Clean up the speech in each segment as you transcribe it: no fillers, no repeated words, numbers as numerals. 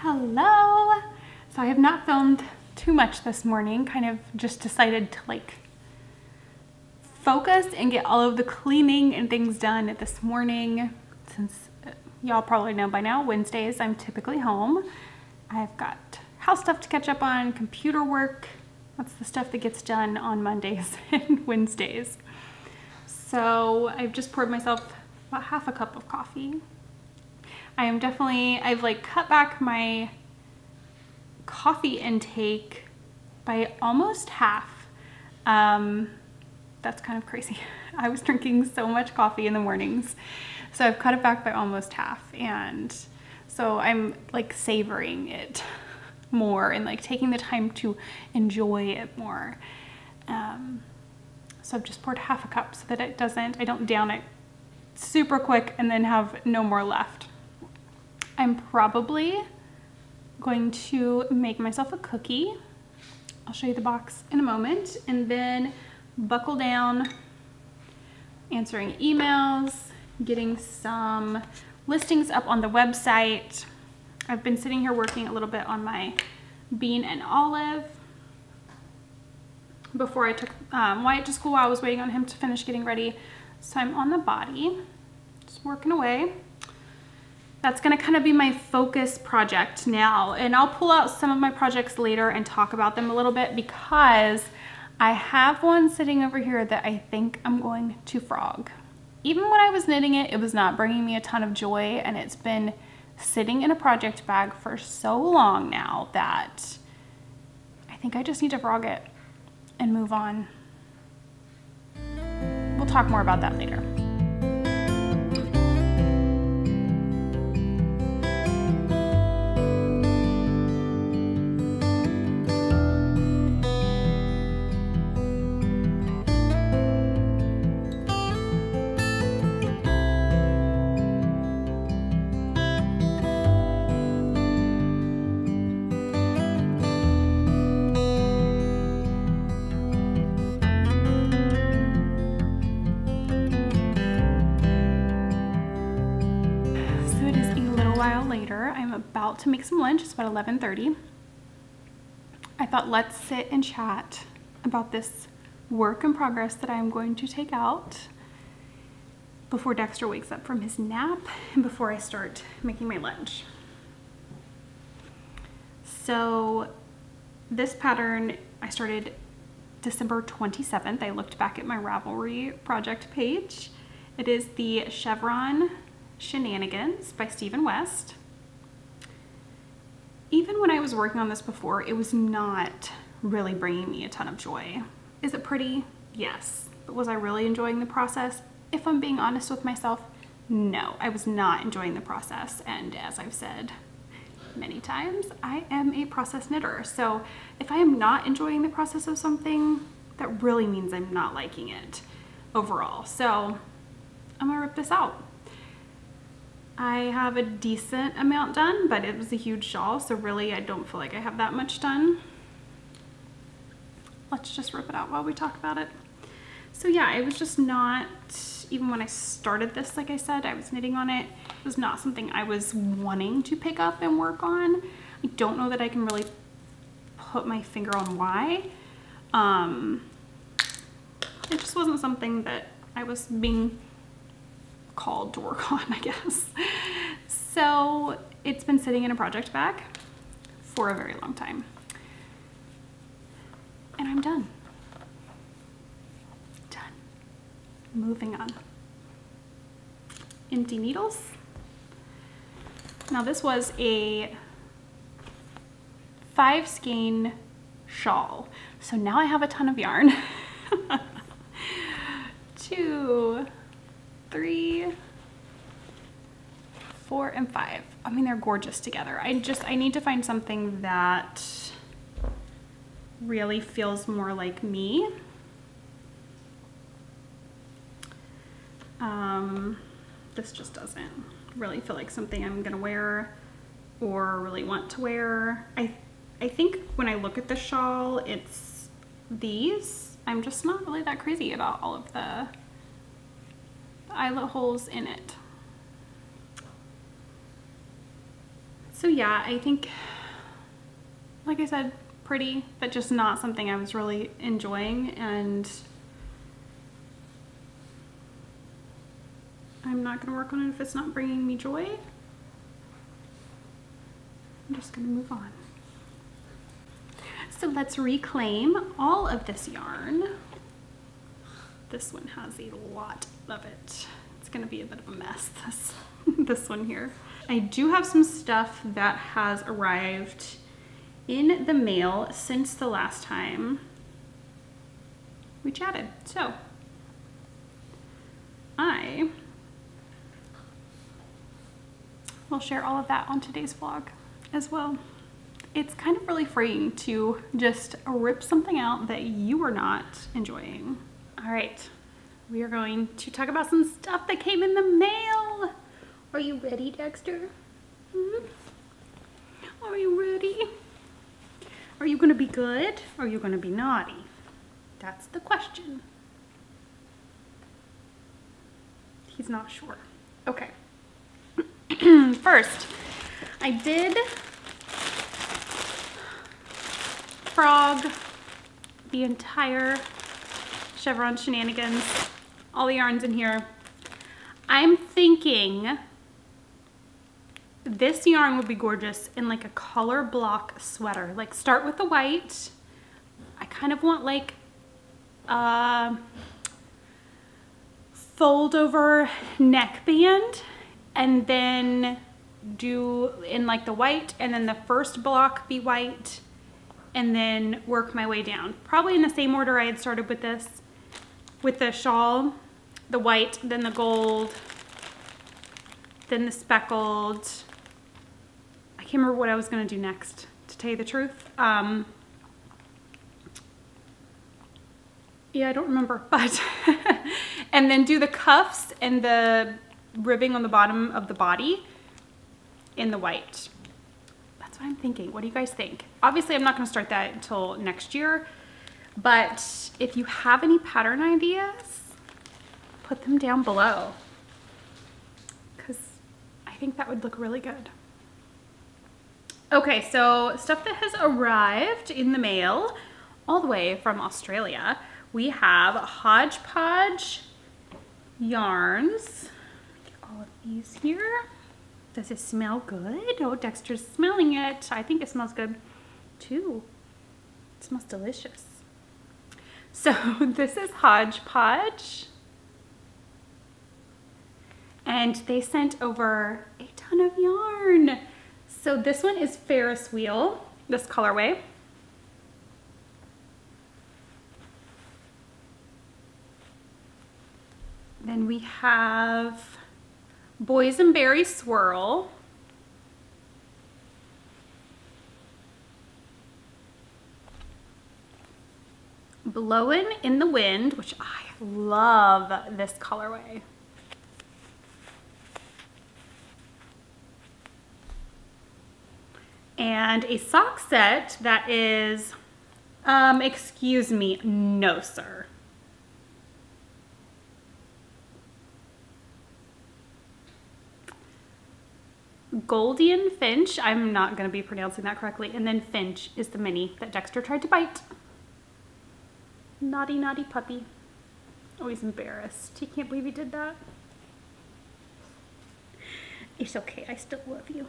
Hello! So I have not filmed too much this morning, kind of just decided to like focus and get all of the cleaning and things done this morning. Since y'all probably know by now, Wednesdays I'm typically home. I've got house stuff to catch up on, computer work. That's the stuff that gets done on Mondays and Wednesdays. So I've just poured myself about half a cup of coffee. I've like cut back my coffee intake by almost half. That's kind of crazy. I was drinking so much coffee in the mornings. So I've cut it back by almost half. And so I'm like savoring it more and like taking the time to enjoy it more. So I've just poured half a cup so that I don't down it super quick and then have no more left. I'm probably going to make myself a cookie. I'll show you the box in a moment, and then buckle down, answering emails, getting some listings up on the website. I've been sitting here working a little bit on my bean and olive before I took Wyatt to school while I was waiting on him to finish getting ready. So I'm on the body, just working away. That's gonna kind of be my focus project now, and I'll pull out some of my projects later and talk about them a little bit, because I have one sitting over here that I think I'm going to frog. Even when I was knitting it, it was not bringing me a ton of joy, and it's been sitting in a project bag for so long now that I think I just need to frog it and move on. We'll talk more about that later. Later, I'm about to make some lunch. It's about 11:30. I thought, let's sit and chat about this work in progress that I'm going to take out before Dexter wakes up from his nap and before I start making my lunch. So this pattern I started December 27th. I looked back at my Ravelry project page. It is the Chevron Shenanigans by Stephen West. Even when I was working on this before, it was not really bringing me a ton of joy. Is it pretty? Yes. But was I really enjoying the process? If I'm being honest with myself, no, I was not enjoying the process. And as I've said many times, I am a process knitter. So if I am not enjoying the process of something, that really means I'm not liking it overall. So I'm gonna rip this out. I have a decent amount done, but it was a huge shawl, so really I don't feel like I have that much done. Let's just rip it out while we talk about it. So yeah, it was just not, even when I started this, like I said, I was knitting on it. It was not something I was wanting to pick up and work on. I don't know that I can really put my finger on why. It just wasn't something that I was being called to work on, I guess. So it's been sitting in a project bag for a very long time. And I'm done. Done. Moving on. Empty needles. Now this was a 5 skein shawl. So now I have a ton of yarn. 2, 3, 4, and 5. I mean, they're gorgeous together. I need to find something that really feels more like me. This just doesn't really feel like something I'm gonna wear or really want to wear. I think when I look at the shawl, it's these. I'm just not really that crazy about all of the eyelet holes in it. So yeah, I think, like I said, pretty, but just not something I was really enjoying, and I'm not gonna work on it if it's not bringing me joy. I'm just gonna move on. So let's reclaim all of this yarn. This one has a lot of it. It's gonna be a bit of a mess, this one here. I do have some stuff that has arrived in the mail since the last time we chatted. So I will share all of that on today's vlog as well. It's kind of really freeing to just rip something out that you are not enjoying. All right, we are going to talk about some stuff that came in the mail. Are you ready, Dexter? Are you ready? Are you gonna be good? Or are you gonna be naughty? That's the question. He's not sure. Okay. First, I did frog the entire chevron shenanigans, all the yarns in here. I'm thinking this yarn would be gorgeous in like a color block sweater. Like start with the white. I kind of want like a fold over neckband, and then do in like the white, and then the first block be white, and then work my way down. Probably in the same order I had started with this, with the shawl, the white, then the gold, then the speckled. I can't remember what I was gonna do next, to tell you the truth. Yeah, I don't remember, but, and then do the cuffs and the ribbing on the bottom of the body in the white. That's what I'm thinking. What do you guys think? Obviously, I'm not gonna start that until next year, but if you have any pattern ideas, put them down below, because I think that would look really good. Okay, so stuff that has arrived in the mail all the way from Australia. We have Hodgepodge yarns. Get all of these here. Does it smell good? Oh, Dexter's smelling it. I think it smells good too. It smells delicious. So this is Hodgepodge. And they sent over a ton of yarn. So this one is Ferris wheel, this colorway. Then we have Boysenberry Swirl. Blowin' in the Wind, which I love this colorway. And a sock set that is, excuse me, no sir. Goldian Finch, I'm not gonna be pronouncing that correctly, and then Finch is the mini that Dexter tried to bite. Naughty, naughty puppy. Oh, he's embarrassed. He can't believe he did that. It's okay, I still love you.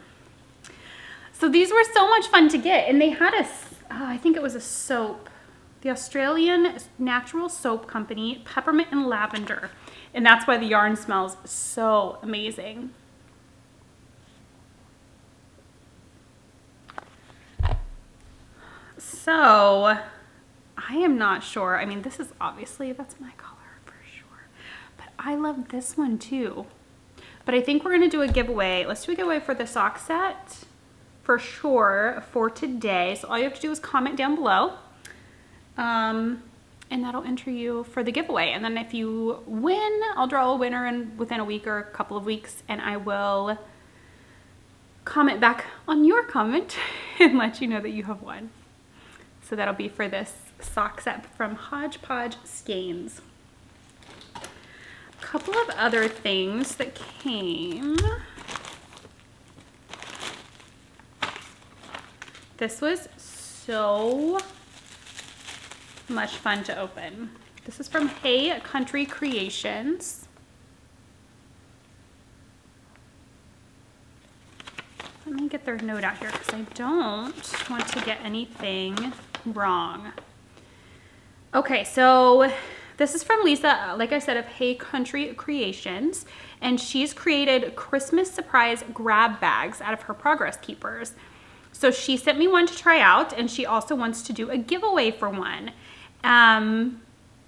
So these were so much fun to get, and they had a, I think it was a soap, the Australian Natural Soap Company, Peppermint and Lavender, and that's why the yarn smells so amazing. So I am not sure. I mean, this is obviously, that's my color for sure, but I love this one too. But I think we're gonna do a giveaway. Let's do a giveaway for the sock set for sure for today. So all you have to do is comment down below, and that'll enter you for the giveaway. And then if you win, I'll draw a winner within a week or a couple of weeks, and I will comment back on your comment and let you know that you have won. So that'll be for this sock set from Hodgepodge Skeins. A couple of other things that came. This was so much fun to open. This is from Hey Country Creations. Let me get their note out here because I don't want to get anything wrong. Okay, so this is from Lisa, like I said, of Hey Country Creations, and she's created Christmas surprise grab bags out of her Progress Keepers. So she sent me one to try out, and she also wants to do a giveaway for one.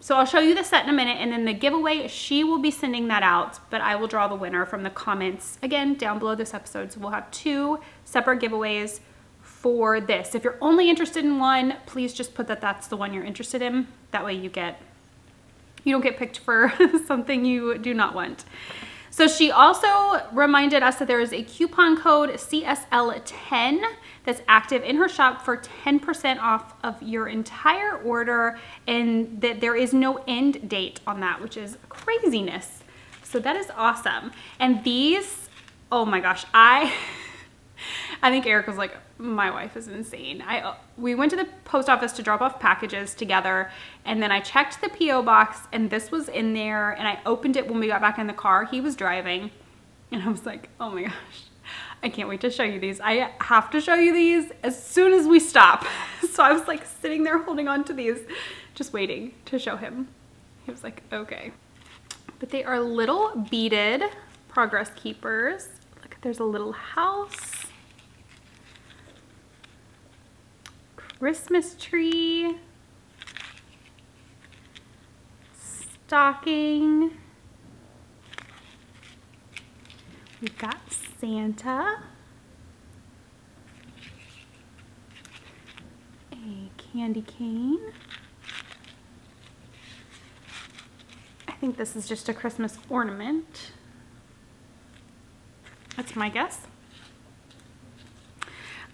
So I'll show you the set in a minute, and then the giveaway, she will be sending that out, but I will draw the winner from the comments, again, down below this episode. So we'll have 2 separate giveaways for this. If you're only interested in one, please just put that that's the one you're interested in. That way you don't get picked for something you do not want. So she also reminded us that there is a coupon code CSL10 that's active in her shop for 10% off of your entire order, and that there is no end date on that, which is craziness. So that is awesome. And these, oh my gosh, I think Eric was like, my wife is insane. We went to the post office to drop off packages together, and then I checked the P.O. box, and this was in there, and I opened it when we got back in the car. He was driving, and I was like, oh my gosh, I can't wait to show you these. I have to show you these as soon as we stop. So I was like sitting there holding on to these, just waiting to show him. He was like, okay. But they are little beaded Progress Keepers. Look, there's a little house. Christmas tree, stocking, we've got Santa, a candy cane. I think this is just a Christmas ornament. That's my guess.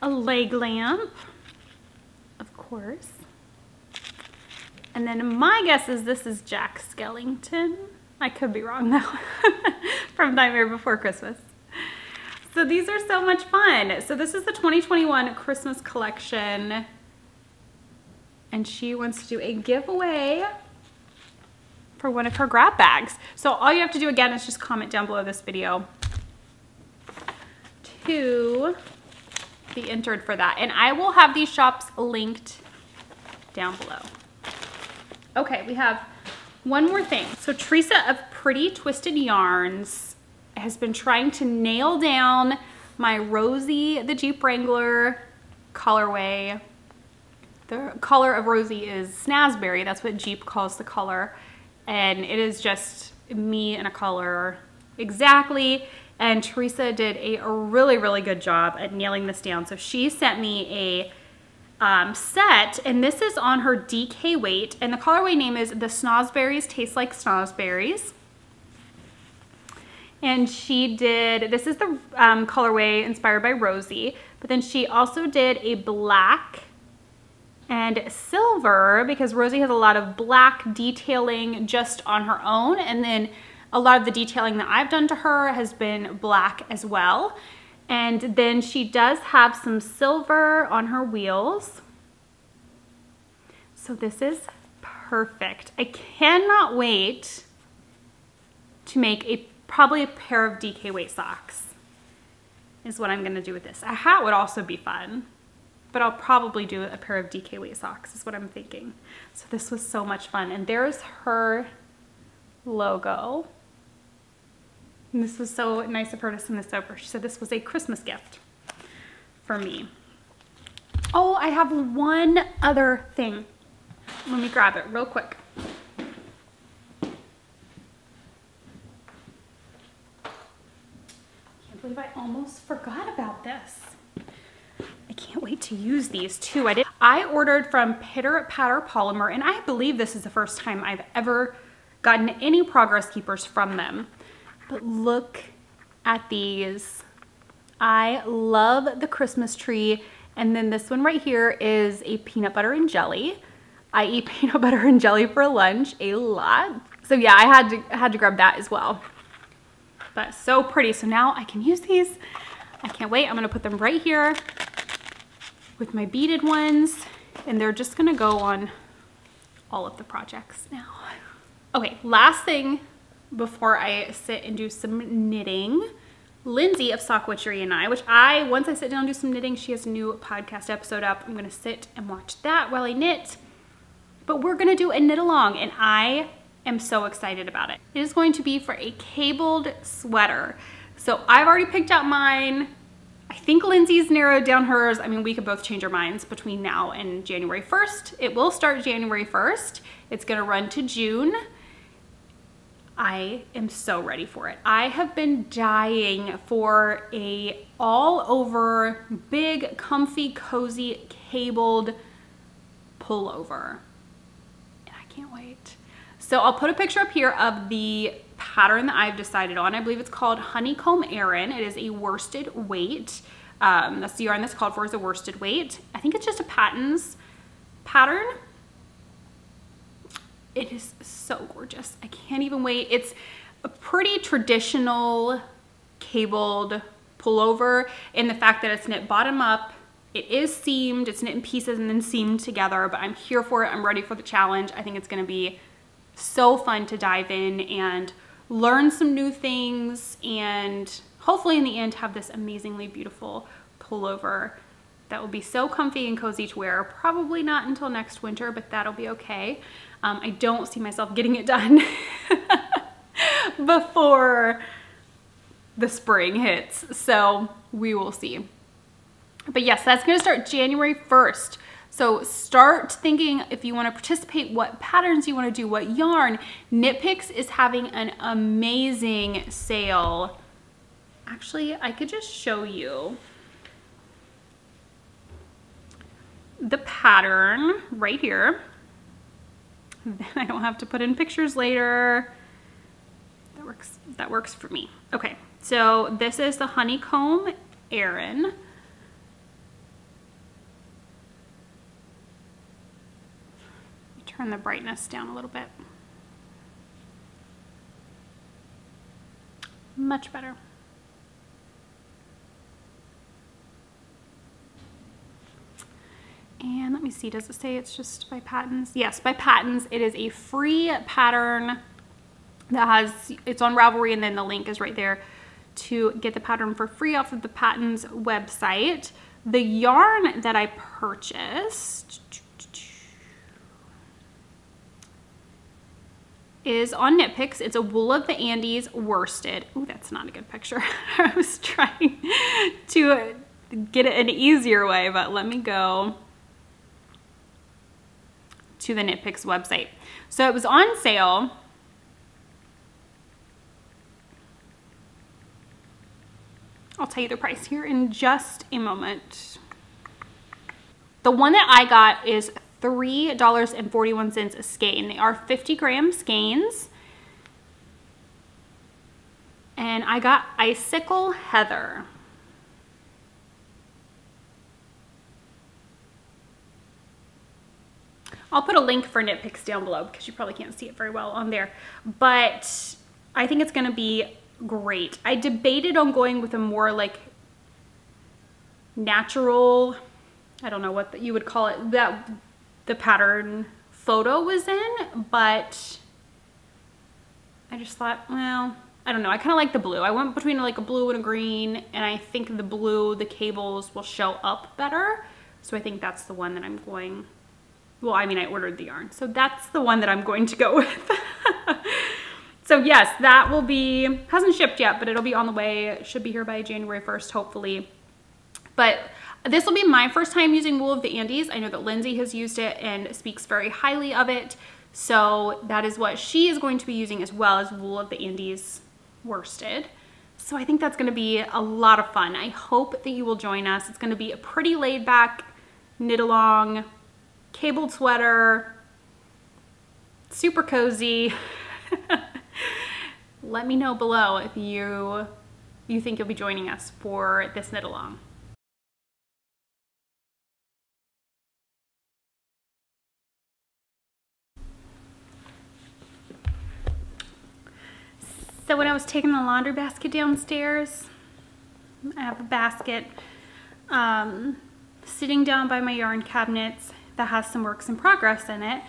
A leg lamp. Of course. And then my guess is this is Jack Skellington. I could be wrong though. From Nightmare Before Christmas. So these are so much fun. So this is the 2021 Christmas collection. And she wants to do a giveaway for one of her grab bags. So all you have to do again is just comment down below this video to be entered for that, and I will have these shops linked down below. Okay, we have one more thing. So Teresa of Pretty Twisted Yarns has been trying to nail down my Rosie the Jeep Wrangler colorway. The color of Rosie is Snazberry. That's what Jeep calls the color, and it is just me in a color exactly. And Teresa did a really, really good job at nailing this down. So she sent me a set, and this is on her DK weight, and the colorway name is The Snozberries Taste Like Snozberries. And she did, this is the colorway inspired by Rosie, but then she also did a black and silver, because Rosie has a lot of black detailing just on her own, and then a lot of the detailing that I've done to her has been black as well. And then she does have some silver on her wheels. So this is perfect. I cannot wait to make probably a pair of DK weight socks is what I'm gonna do with this. A hat would also be fun, but I'll probably do a pair of DK weight socks is what I'm thinking. So this was so much fun. And there's her logo. And this was so nice of her to send this over. She said this was a Christmas gift for me. Oh, I have one other thing. Let me grab it real quick. Can't believe I almost forgot about this. I can't wait to use these too. I ordered from Pitter Patter Polymer, and I believe this is the first time I've ever gotten any Progress Keepers from them. But look at these. I love the Christmas tree. And then this one right here is a peanut butter and jelly. I eat peanut butter and jelly for lunch a lot. So yeah, I had to grab that as well. But so pretty. So now I can use these. I can't wait. I'm gonna put them right here. with my beaded ones, and they're just gonna go on all of the projects now. Okay, last thing before I sit and do some knitting. Lindsay of Sock Witchery and I, once I sit down and do some knitting, she has a new podcast episode up. I'm gonna sit and watch that while I knit. But we're gonna do a knit along, and I am so excited about it. It is going to be for a cabled sweater. So I've already picked out mine. I think Lindsay's narrowed down hers. I mean, we could both change our minds between now and January 1st. It will start January 1st. It's gonna run to June. I am so ready for it. I have been dying for a all over, big, comfy, cozy, cabled pullover. And I can't wait. So I'll put a picture up here of the pattern that I've decided on. I believe it's called Honeycomb Aran. It is a worsted weight. That's the yarn that's called for, is a worsted weight. I think it's just a Patons pattern. It is so gorgeous. I can't even wait. It's a pretty traditional cabled pullover in the fact that it's knit bottom up. It is seamed, it's knit in pieces and then seamed together, but I'm here for it. I'm ready for the challenge. I think it's gonna be so fun to dive in and learn some new things, and hopefully in the end have this amazingly beautiful pullover that will be so comfy and cozy to wear. Probably not until next winter, but that'll be okay. I don't see myself getting it done before the spring hits, so we will see. But yes, that's gonna start January 1st. So start thinking if you wanna participate, what patterns you wanna do, what yarn. Knit Picks is having an amazing sale. Actually, I could just show you the pattern right here. Then I don't have to put in pictures later. That works for me. Okay, so this is the Honeycomb Aran. Turn the brightness down a little bit. Much better. And let me see, does it say it's just by Patons? Yes, by Patons. It is a free pattern that has, it's on Ravelry, and then the link is right there to get the pattern for free off of the Patons website. The yarn that I purchased is on Knit Picks. It's a Wool of the Andes worsted. Ooh, that's not a good picture. I was trying to get it an easier way, but let me go to the Knit Picks website. So it was on sale. I'll tell you the price here in just a moment. The one that I got is $3.41 a skein. They are 50-gram skeins. And I got Icicle Heather. I'll put a link for Knit Picks down below because you probably can't see it very well on there. But I think it's gonna be great. I debated on going with a more like natural, I don't know what you would call it, that the pattern photo was in, but I just thought, well, I don't know. I kind of like the blue. I went between like a blue and a green, and I think the blue, the cables will show up better. So I think that's the one that I'm going, well, I mean, I ordered the yarn. So that's the one that I'm going to go with. So yes, that will be, hasn't shipped yet, but it'll be on the way. It should be here by January 1st, hopefully. But this will be my first time using Wool of the Andes. I know that Lindsay has used it and speaks very highly of it. So that is what she is going to be using, as well as Wool of the Andes worsted. So I think that's gonna be a lot of fun. I hope that you will join us. It's gonna be a pretty laid back, knit along, cabled sweater, super cozy. Let me know below if you think you'll be joining us for this knit along. So when I was taking the laundry basket downstairs, I have a basket sitting down by my yarn cabinets that has some works in progress in it.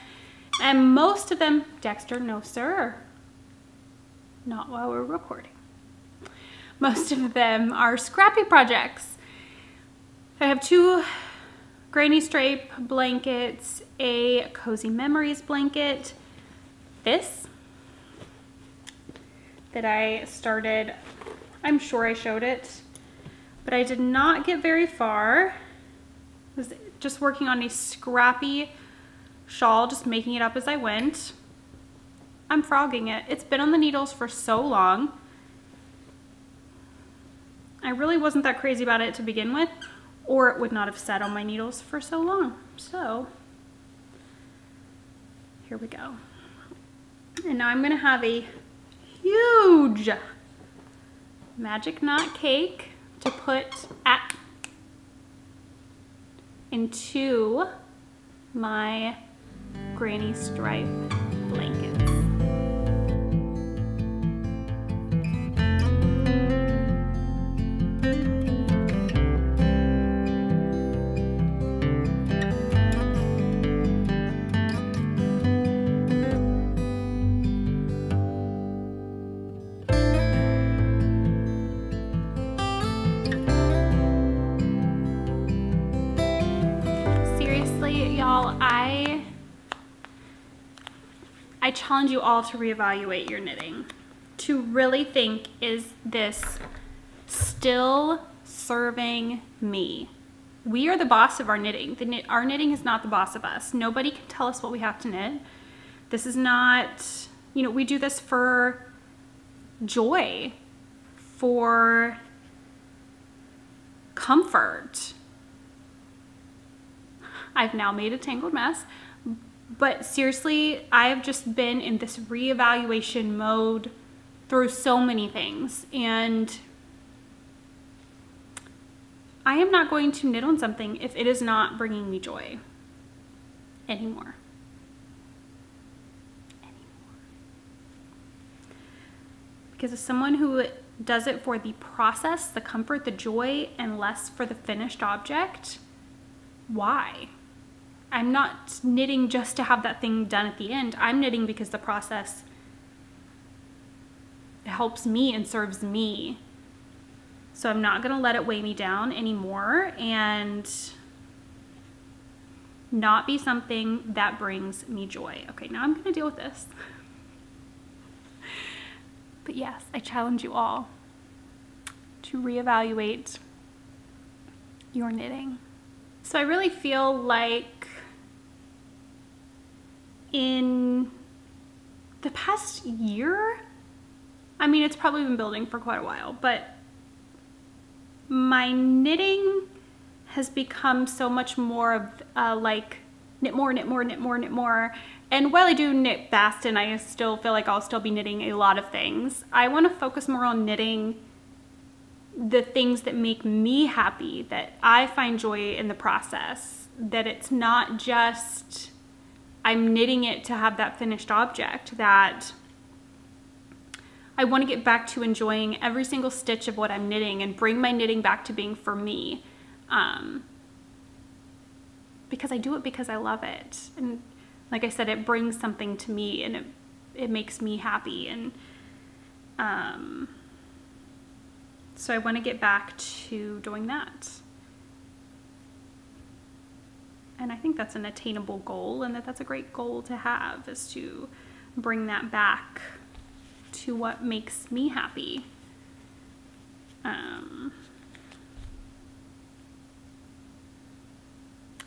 And most of them, Dexter, no sir, not while we're recording. Most of them are scrappy projects. I have 2 granny stripe blankets, a Cozy Memories blanket, this that I started, I'm sure I showed it, but I did not get very far. I was just working on a scrappy shawl, just making it up as I went. I'm frogging it. It's been on the needles for so long. I really wasn't that crazy about it to begin with, or it would not have sat on my needles for so long. So here we go. And now I'm gonna have a huge magic knot cake to put into my granny stripe blankets. Y'all, I challenge you all to reevaluate your knitting, to really think, is this still serving me? We are the boss of our knitting. Our knitting is not the boss of us. Nobody can tell us what we have to knit. This is not, you know, we do this for joy, for comfort. I've now made a tangled mess, but seriously, I have just been in this reevaluation mode through so many things, and I am not going to knit on something if it is not bringing me joy anymore. Because as someone who does it for the process, the comfort, the joy, and less for the finished object, why? I'm not knitting just to have that thing done at the end. I'm knitting because the process helps me and serves me. So I'm not gonna let it weigh me down anymore and not be something that brings me joy. Okay, now I'm gonna deal with this. But yes, I challenge you all to reevaluate your knitting. So I really feel like in the past year, I mean, it's probably been building for quite a while, but my knitting has become so much more of like knit more, knit more, knit more, knit more. And while I do knit fast and I still feel like I'll still be knitting a lot of things, I want to focus more on knitting the things that make me happy, that I find joy in the process, that it's not just I'm knitting it to have that finished object, that I want to get back to enjoying every single stitch of what I'm knitting and bring my knitting back to being for me, because I do it because I love it. And like I said, it brings something to me and it makes me happy. And so I want to get back to doing that. And I think that's an attainable goal, and that's a great goal to have, is to bring that back to what makes me happy.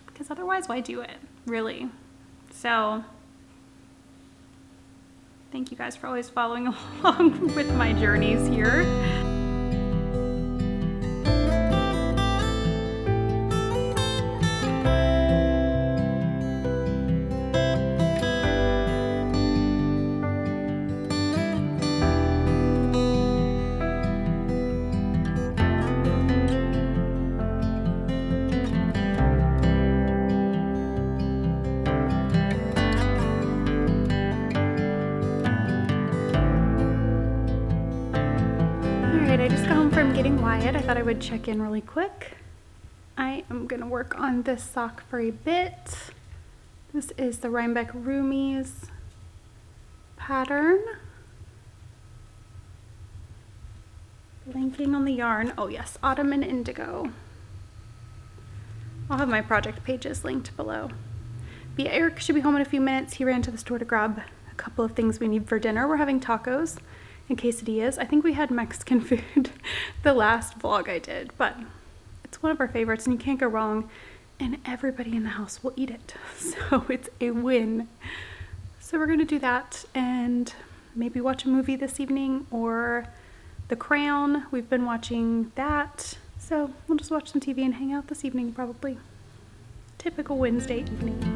Because otherwise, why do it, really? So thank you guys for always following along with my journeys here. I just got home from getting Wyatt. I thought I would check in really quick. I am gonna work on this sock for a bit. This is the Rhinebeck Roomies pattern. Linking on the yarn. Oh yes, Autumn and Indigo. I'll have my project pages linked below. But yeah, Eric should be home in a few minutes. He ran to the store to grab a couple of things we need for dinner. We're having tacos and quesadillas. I think we had Mexican food the last vlog I did, but it's one of our favorites and you can't go wrong, and everybody in the house will eat it. So it's a win. So we're gonna do that and maybe watch a movie this evening, or The Crown. We've been watching that. So we'll just watch some TV and hang out this evening probably. Typical Wednesday evening.